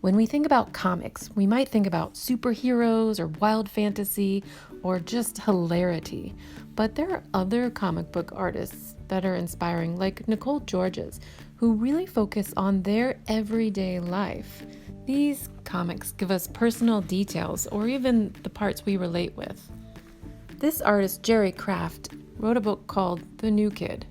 When we think about comics, we might think about superheroes or wild fantasy or just hilarity. But there are other comic book artists that are inspiring, like Nicole Georges, who really focus on their everyday life. These comics give us personal details or even the parts we relate with. This artist, Jerry Craft, wrote a book called The New Kid.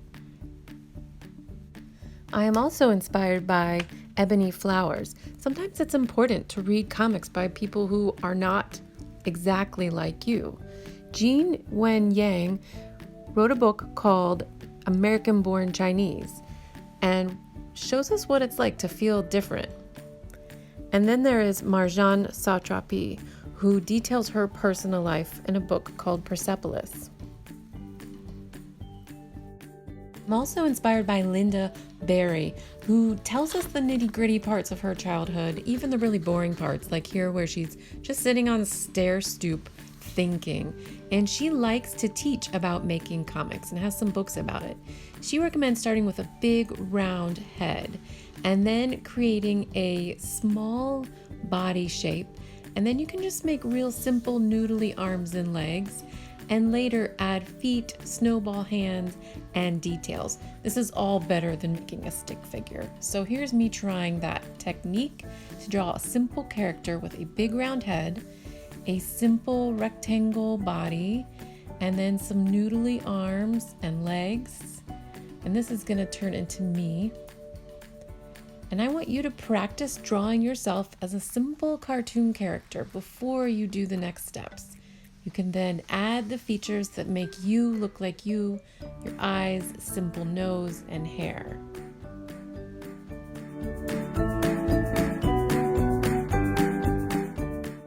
I am also inspired by Ebony Flowers. Sometimes it's important to read comics by people who are not exactly like you. Jean Wen Yang wrote a book called American Born Chinese and shows us what it's like to feel different. And then there is Marjane Satrapi, who details her personal life in a book called Persepolis. I'm also inspired by Linda Berry, who tells us the nitty-gritty parts of her childhood, even the really boring parts, like here where she's just sitting on a stair stoop thinking. And she likes to teach about making comics and has some books about it. She recommends starting with a big round head and then creating a small body shape. And then you can just make real simple noodly arms and legs, and later add feet, snowball hands, and details. This is all better than making a stick figure. So here's me trying that technique to draw a simple character with a big round head, a simple rectangle body, and then some noodly arms and legs. And this is gonna turn into me. And I want you to practice drawing yourself as a simple cartoon character before you do the next steps. You can then add the features that make you look like you, your eyes, simple nose, and hair.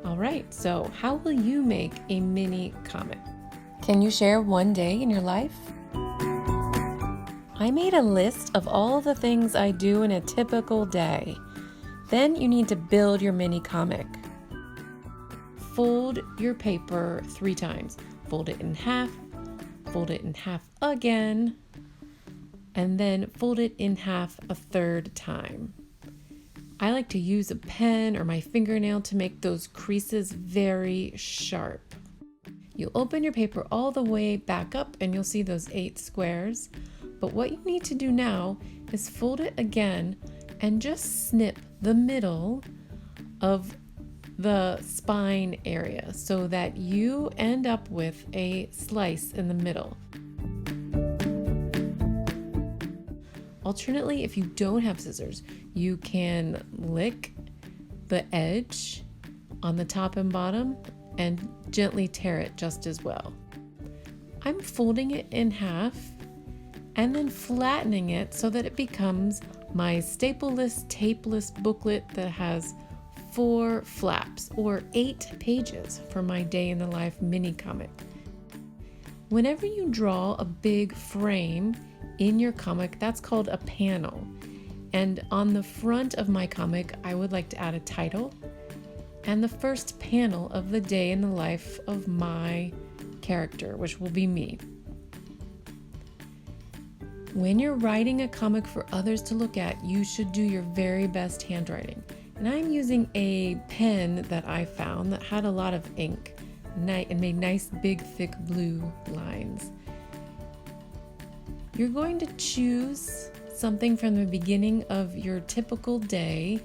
All right, so how will you make a mini comic? Can you share one day in your life? I made a list of all the things I do in a typical day. Then you need to build your mini comic. Fold your paper 3 times. Fold it in half again, and then fold it in half a 3rd time. I like to use a pen or my fingernail to make those creases very sharp. You open your paper all the way back up and you'll see those 8 squares. But what you need to do now is fold it again and just snip the middle of the spine area so that you end up with a slice in the middle. Alternately, if you don't have scissors, you can lick the edge on the top and bottom and gently tear it just as well. I'm folding it in half and then flattening it so that it becomes my stapleless, tapeless booklet that has 4 flaps or 8 pages for my day in the life mini comic. Whenever you draw a big frame in your comic, that's called a panel. And on the front of my comic, I would like to add a title and the first panel of the day in the life of my character, which will be me. When you're writing a comic for others to look at, you should do your very best handwriting. And I'm using a pen that I found that had a lot of ink and made nice big thick blue lines. You're going to choose something from the beginning of your typical day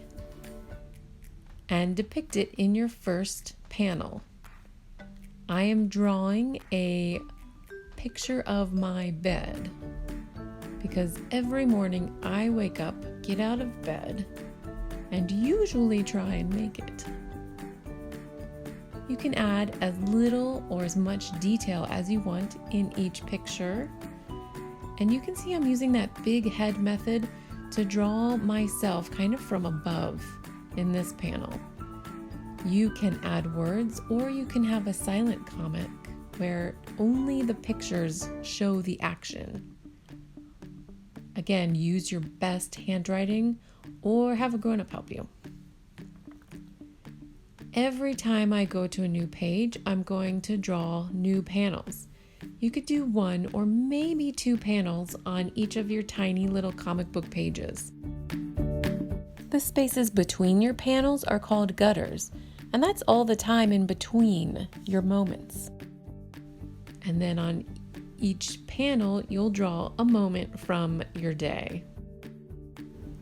and depict it in your first panel. I am drawing a picture of my bed because every morning I wake up, get out of bed, and usually try and make it. You can add as little or as much detail as you want in each picture. And you can see I'm using that big head method to draw myself kind of from above in this panel. You can add words, or you can have a silent comic where only the pictures show the action. Again, use your best handwriting or have a grown-up help you. Every time I go to a new page, I'm going to draw new panels. You could do 1 or maybe 2 panels on each of your tiny little comic book pages. The The spaces between your panels are called gutters, and that's all the time in between your moments. And then on each panel, you'll draw a moment from your day.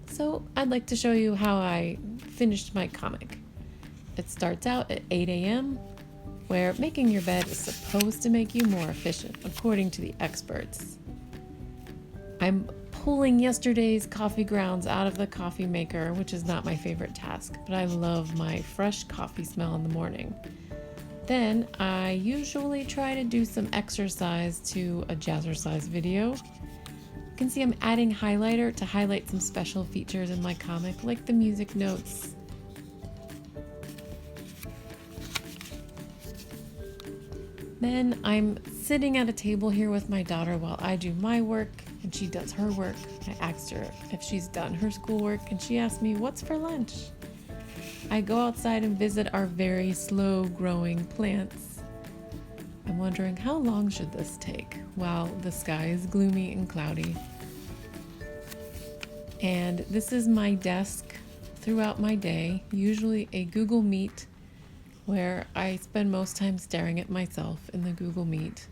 So I'd like to show you how I finished my comic. It starts out at 8 a.m., where making your bed is supposed to make you more efficient, according to the experts. I'm pulling yesterday's coffee grounds out of the coffee maker, which is not my favorite task, but I love my fresh coffee smell in the morning. Then I usually try to do some exercise to a jazzercise video. You can see I'm adding highlighter to highlight some special features in my comic, like the music notes. Then I'm sitting at a table here with my daughter while I do my work and she does her work. I asked her if she's done her schoolwork and she asked me, "What's for lunch?" I go outside and visit our very slow growing plants. I'm wondering, how long should this take while the sky is gloomy and cloudy? And this is my desk throughout my day, usually a Google Meet, where I spend most time staring at myself in the Google Meet.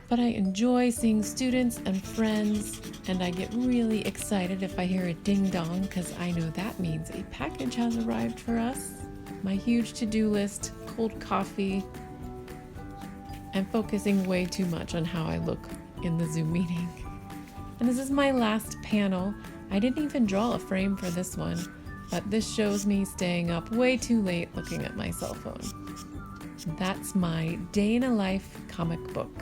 But I enjoy seeing students and friends, and I get really excited if I hear a ding dong because I know that means a package has arrived for us. My huge to-do list, cold coffee. I'm focusing way too much on how I look in the Zoom meeting. And this is my last panel. I didn't even draw a frame for this one, but this shows me staying up way too late looking at my cell phone. That's my day in a life comic book.